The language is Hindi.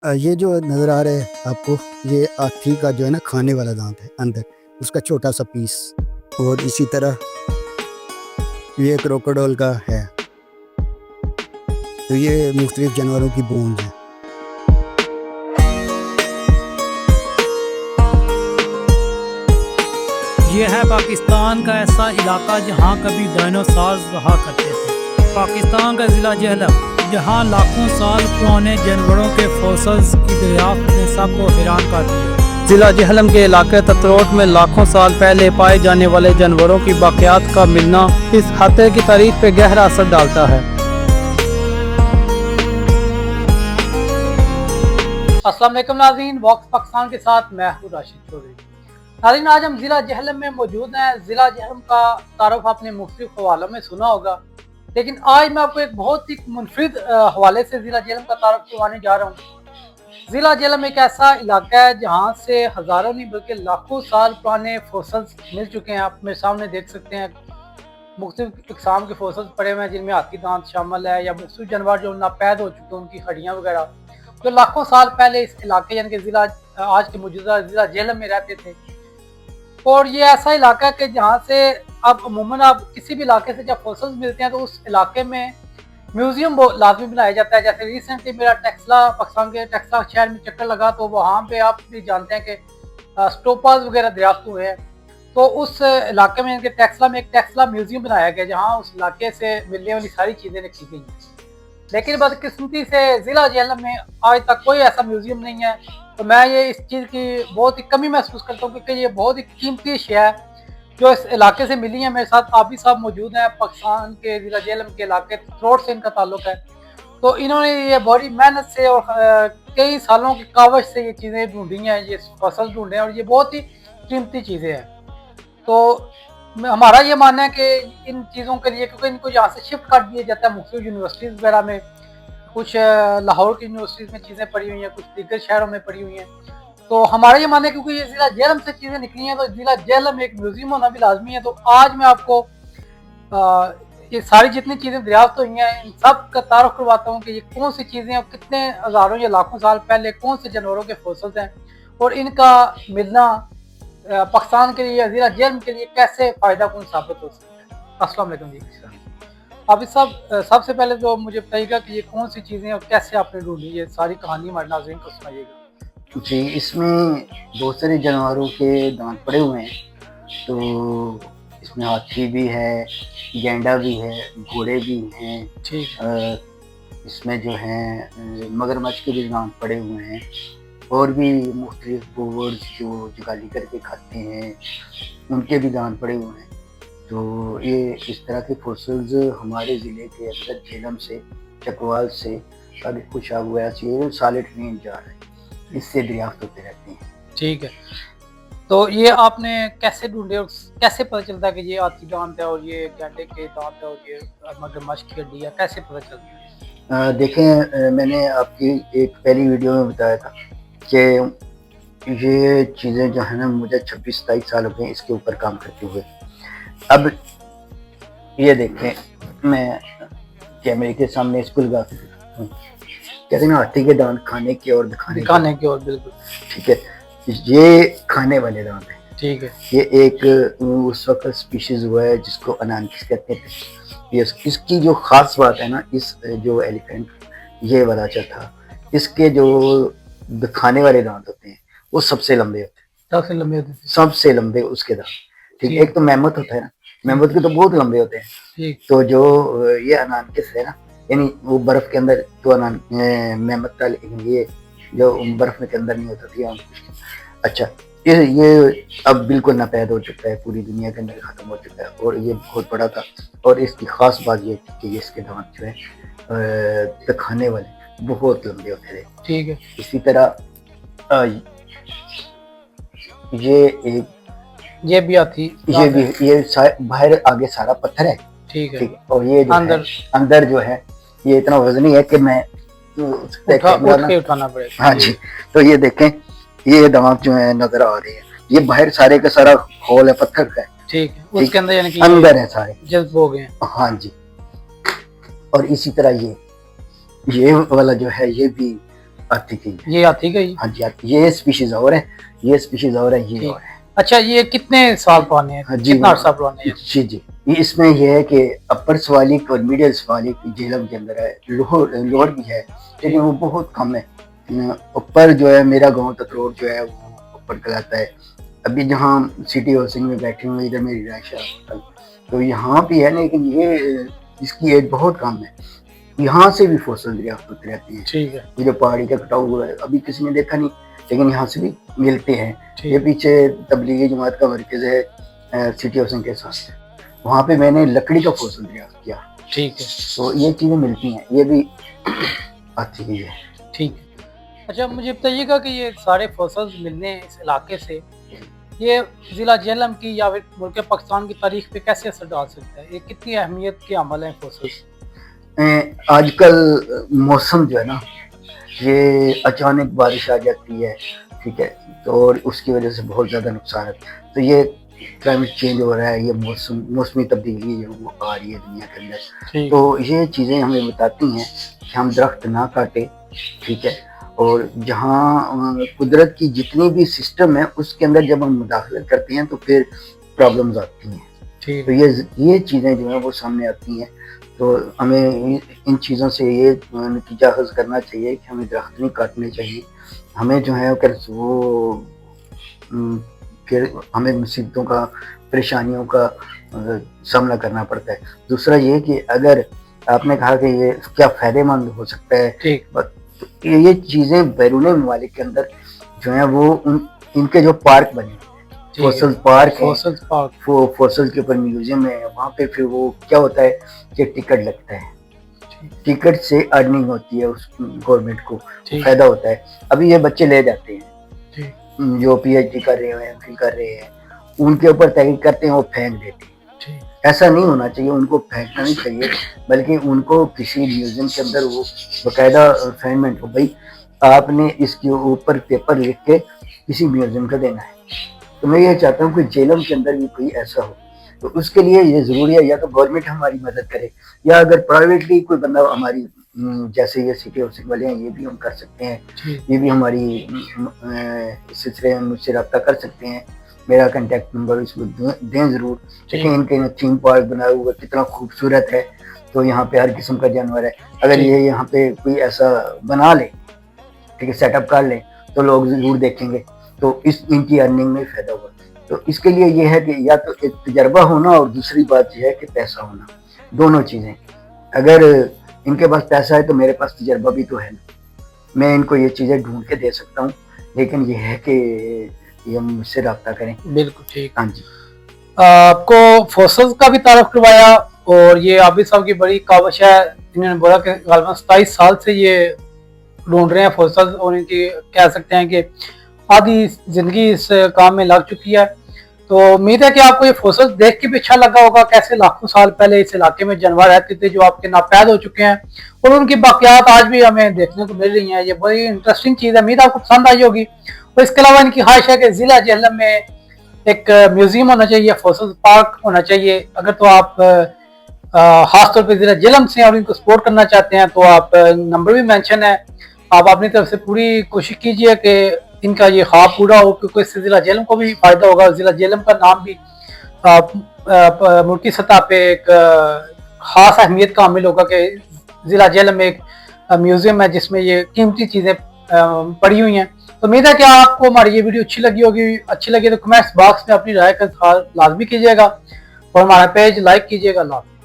ये जो नज़र आ रहा है आपको, ये हाथी का जो है ना खाने वाला दांत है अंदर, उसका छोटा सा पीस। और इसी तरह ये क्रोकोडाइल का है। तो ये मुख्तलिफ जानवरों की बोन्स हैं। ये है पाकिस्तान का ऐसा इलाका जहाँ कभी डायनासोर्स रहा करते थे। पाकिस्तान का ज़िला जेहलम, जहाँ लाखों साल पुराने जानवरों के फॉसिल्स की दरियाफ्त ने सबको हैरान कर दिया। ज़िला जेहलम के इलाके ततरोट में लाखों साल पहले पाए जाने वाले जानवरों की बाक़ियात का मिलना इस खाते की तारीख पे गहरा असर डालता है। अस्सलाम वालेकुम नाज़रीन, वॉक्स पाकिस्तान के साथ मैं हूं राशिद चौधरी। नाज़रीन, आज हम ज़िला जेहलम में मौजूद हैं। ज़िला जेहलम का तारुफ आपने मुख्तलिफ हवालों में सुना होगा, लेकिन आज मैं आपको एक बहुत ही मुनफरिद हवाले से ज़िला जेहलम का तारुफ करवाने जा रहा हूँ। ज़िला जेहलम एक ऐसा इलाका है जहाँ से हज़ारों नहीं बल्कि लाखों साल पुराने फॉसिल्स मिल चुके हैं। आप मेरे सामने देख सकते हैं मुख्तलिफ इक़साम के फॉसिल्स पड़े हुए हैं, जिनमें हाथी दांत शामिल है या मुख्तलिफ जानवर जो नापैद हो चुके हैं, उनकी हड्डियाँ वगैरह, जो लाखों साल पहले इस इलाके यानी कि ज़िला आज के मौजूदा ज़िला जेहलम में रहते थे। और ये ऐसा इलाका है कि जहाँ से अब अमूमन आप किसी भी इलाके से जब फॉसिल्स मिलते हैं तो उस इलाके में म्यूजियम लाजमी बनाया जाता है। जैसे रिसेंटली मेरा टेक्सला, पाकिस्तान के टेक्सला शहर में चक्कर लगा, तो वहाँ पे आप भी जानते हैं कि स्टोपाज वगैरह दरियाफ्त हुए हैं। तो उस इलाके में टेक्सला में एक टेक्सला म्यूजियम बनाया गया, जहाँ उस इलाके से मिलने वाली सारी चीज़ें रखी गई हैं। लेकिन बदकिस्मती से ज़िला जेहलम में आज तक कोई ऐसा म्यूजियम नहीं है। तो मैं ये इस चीज़ की बहुत ही कमी महसूस करता हूँ, क्योंकि ये बहुत ही कीमती अशिया है जो इस इलाके से मिली है। मेरे साथ आबिद साहब मौजूद हैं, पाकिस्तान के ज़िला जेहलम के इलाके थ्रोट से इनका ताल्लुक है। तो इन्होंने ये बड़ी मेहनत से और कई सालों की कावश से ये चीज़ें ढूंढी हैं, ये फसल ढूंढे हैं, और ये बहुत ही कीमती चीज़ें हैं। तो हमारा ये मानना है कि इन चीज़ों के लिए, क्योंकि इनको यहाँ से शिफ्ट कर दिया जाता है मुख्तलिफ यूनिवर्सिटीज़ वगैरह में, कुछ लाहौर की यूनिवर्सिटीज़ में चीज़ें पड़ी हुई हैं, कुछ दीगर शहरों में पड़ी हुई हैं। तो हमारा ये मानना है क्योंकि ये ज़िला जेहलम से चीज़ें निकली हैं, तो ज़िला जेहलम में एक म्यूजियम होना भी लाजमी है। तो आज मैं आपको ये सारी जितनी चीज़ें दरियाफ्त हुई हैं, इन सब का तारुफ करवाता हूँ कि ये कौन सी चीज़ें और कितने हज़ारों या लाखों साल पहले कौन से जानवरों के फॉसिल्स हैं, और इनका मिलना पाकिस्तान के लिए, ज़िला जेहलम के लिए कैसे फ़ायदा कौन साबित हो सकता है। अस्सलाम वालेकुम जी। अब इस सबसे पहले तो मुझे बताइएगा कि ये कौन सी चीज़ें और कैसे आपने ढूंढी, ये सारी कहानी हमारे नाज़रीन को सुनाइएगा। जी, इसमें बहुत सारे जानवरों के दांत पड़े हुए हैं। तो इसमें हाथी भी है, गैंडा भी है, घोड़े भी हैं। ठीक। इसमें जो है मगरमच्छ के भी दांत पड़े हुए हैं, और भी मुख्तलिफ बर्ड्स जो जुगाली करके खाते हैं, उनके भी दांत पड़े हुए हैं। तो ये इस तरह के फॉसिल्स हमारे ज़िले के अंदर जेहलम से, चकवाल से, आगे खुशाब वगैरह से सालिट रेंज जा रहे हैं, इससे दरियाफ्त होते रहते हैं। ठीक है, तो ये आपने कैसे ढूंढे और कैसे पता चलता है कि ये हाथी दांत है और ये गैंडे के दांत है और ये मगरमच्छ की हड्डी है, कैसे पता चलता है? देखें, मैंने आपकी एक पहली वीडियो में बताया था कि ये चीज़ें जो है ना, मुझे 26-27 साल हो गए इसके ऊपर काम करते हुए। अब ये देखें, मैं कैमरे के सामने इसको लगा के दिखाता हूँ। कहते हैं ना, हाथी के दांत खाने के और दिखाने के और, बिल्कुल ठीक है। ये खाने वाले दांत है। ठीक है। ये एक उस वक्त स्पीशीज हुआ है जिसको अनानकिस कहते थे। ये इसकी जो खास बात है ना, इस जो एलिफेंट ये वाला था, इसके जो खाने वाले दांत होते हैं वो सबसे लंबे होते हैं। सबसे लंबे उसके दांत, ठीक है। एक तो मेमथ होता है ना, मेमथ के तो बहुत लंबे होते हैं। ठीक। तो जो ये अनानकिस है ना, यानी वो बर्फ के अंदर तो मेमथ था, लेकिन ये जो बर्फ के अंदर नहीं होता था। अच्छा, ये अब बिल्कुल नापैद हो चुका है, पूरी दुनिया के अंदर ख़त्म हो चुका है, और ये बहुत बड़ा था। और इसकी ख़ास बात ये थी कि इसके दांत जो है खाने वाले बहुत लंबे होते थे। ठीक है। इसी तरह ये भी हाथी, ये बाहर आगे सारा पत्थर है। ठीक है। और ये जो अंदर जो है ये इतना वजनी है कि मैं उठाना पड़ेगा। हाँ जी। तो ये देखें, ये दांत जो है नजर आ रहे हैं, ये बाहर सारे का सारा होल है, पत्थर का है। ठीक है, उसके अंदर यानी कि अंदर है सारे, जज्ब हो गए। हाँ जी। और इसी तरह ये वाला जो है, ये भी हाथी की है। ये हाथी का ही। हाँ जी हाथी, ये स्पीशीज और है, ये स्पीशीज और है, ये ठीक। और है। अच्छा, ये कितने साल पुराने हैं? हाँ जी, कितना अर्सा पुराने हैं? जी जी, ये इसमें ये है कि अपर सवालिक और मिडिल सवालिक झेलम के अंदर है, लोअर भी है, लेकिन वो बहुत कम है। ऊपर जो है मेरा गांव तकरोर जो है वो ऊपर कहलाता है। अभी जहाँ सिटी हाउसिंग में बैठे हुए इधर मेरी रिहाइश है, तो यहाँ भी है, लेकिन ये इसकी एज बहुत कम है। यहाँ से भी फॉसिल दरियाफ्त होते रहते हैं। ठीक है। ये जो पहाड़ी का कटाव हुआ है अभी किसी ने देखा नहीं, लेकिन यहाँ से भी मिलते हैं। ठीक। ये पीछे तबलीगी जमात का मरकज है सिटी हाउसिंग के साथ, वहाँ पे मैंने लकड़ी का फॉसिल दरियाफ्त किया। ठीक है। तो ये चीज़ें मिलती हैं, ये भी अच्छी चीज़ है। ठीक है। अच्छा, मुझे बताइएगा कि ये सारे फॉसिल्स मिलने इस इलाके से ये ज़िला जेहलम की या फिर मुल्क पाकिस्तान की तारीख पे कैसे असर डाल सकता है? ये कितनी अहमियत के अमल हैं फॉसिल्स? आजकल मौसम जो है ना, ये अचानक बारिश आ जाती है, ठीक है, तो और उसकी वजह से बहुत ज़्यादा नुकसान है। तो ये क्लाइमेट चेंज हो रहा है, ये मौसमी तब्दीली जो वो आ रही है दुनिया के अंदर, तो ये चीज़ें हमें बताती हैं कि हम दरख्त ना काटें, ठीक है, और जहाँ कुदरत की जितनी भी सिस्टम है उसके अंदर जब हम मुदाखलत करते हैं तो फिर प्रॉब्लम्स आती हैं। तो ये चीज़ें जो है वो सामने आती हैं। तो हमें इन चीज़ों से ये नतीजा अखज़ करना चाहिए कि हमें दरख्त नहीं काटने चाहिए। हमें जो है अगर वो फिर हमें मुसीबतों का, परेशानियों का सामना करना पड़ता है। दूसरा ये कि अगर आपने कहा कि ये क्या फ़ायदेमंद हो सकता है, तो ये चीज़ें बैरून ममालिक के अंदर जो है वो इनके जो पार्क बने, फॉसिल पार्क है, फॉसिल के ऊपर म्यूजियम है, वहाँ पे फिर वो क्या होता है कि टिकट लगता है, टिकट से अर्निंग होती है उस गवर्नमेंट को, फायदा होता है। अभी ये बच्चे ले जाते हैं जो पीएचडी कर रहे हैं, एमफिल कर रहे हैं, उनके ऊपर तहकीक करते हैं, वो फेंक देते हैं। ऐसा नहीं होना चाहिए, उनको फेंकना नहीं चाहिए, बल्कि उनको किसी म्यूजियम के अंदर वो बाकायदा असाइनमेंट हो, भाई आपने इसके ऊपर पेपर लिख के किसी म्यूजियम को देना है। तो मैं ये चाहता हूँ कि जेलम के अंदर भी कोई ऐसा हो, तो उसके लिए ये ज़रूरी है या तो गवर्नमेंट हमारी मदद करे, या अगर प्राइवेटली कोई बंदा हमारी, जैसे ये सिटी हाउसिंग वाले हैं, ये भी हम कर सकते हैं, ये भी हमारी इस सिलसिले में मुझसे रब्ता कर सकते हैं। मेरा कांटेक्ट नंबर इसको दें ज़रूर। लेकिन इनके थीम पार्क बनाया हुआ कितना खूबसूरत है, तो यहाँ पे हर किस्म का जानवर है। अगर ये यहाँ पे कोई ऐसा बना ले, ठीक है, सेटअप कर ले, तो लोग ज़रूर देखेंगे, तो इनकी अर्निंग में फ़ायदा होगा। तो इसके लिए ये है कि या तो एक तजर्बा होना और दूसरी बात यह है कि पैसा होना, दोनों चीज़ें। अगर इनके पास पैसा है तो मेरे पास तजर्बा भी तो है ना, मैं इनको ये चीज़ें ढूंढ के दे सकता हूँ, लेकिन ये है कि ये मुझसे रब्ता करें। बिल्कुल ठीक। हाँ जी, आपको फॉसिल्स का भी तारुफ करवाया, और ये आबिद साहब की बड़ी काविश है, इन्होंने बोला कि गालिबन 27 साल से ये ढूंढ रहे हैं फॉसिल्स, और इनकी कह सकते हैं कि आधी जिंदगी इस काम में लग चुकी है। तो उम्मीद है कि आपको ये फॉसिल्स देख के भी अच्छा लगा होगा, कैसे लाखों साल पहले इस इलाके में जानवर रहते थे जो आपके नापैद हो चुके हैं, और उनकी बाकियात आज भी हमें देखने को मिल रही हैं। ये बड़ी इंटरेस्टिंग चीज़ है, उम्मीद आपको पसंद आई होगी। और इसके अलावा इनकी ख्वाहिश है कि ज़िला जेहलम में एक म्यूजियम होना चाहिए, फॉसिल्स पार्क होना चाहिए। अगर तो आप खासतौर पर ज़िला जेहलम से और इनको सपोर्ट करना चाहते हैं तो आप नंबर भी मेंशन है, आप अपनी तरफ से पूरी कोशिश कीजिए कि इनका ये ख्वाब पूरा हो, क्योंकि इससे ज़िला जेहलम को भी फ़ायदा होगा। ज़िला जेहलम का नाम भी मुल्की सतह पे एक ख़ास अहमियत का हामिल होगा कि ज़िला जेहलम में एक म्यूज़ियम है जिसमें ये कीमती चीज़ें पड़ी हुई हैं। तो उम्मीद है कि आपको हमारी ये वीडियो अच्छी लगी होगी। अच्छी लगी तो कमेंट्स बॉक्स में अपनी राय का इज़हार लाजमी कीजिएगा, और हमारा पेज लाइक कीजिएगा।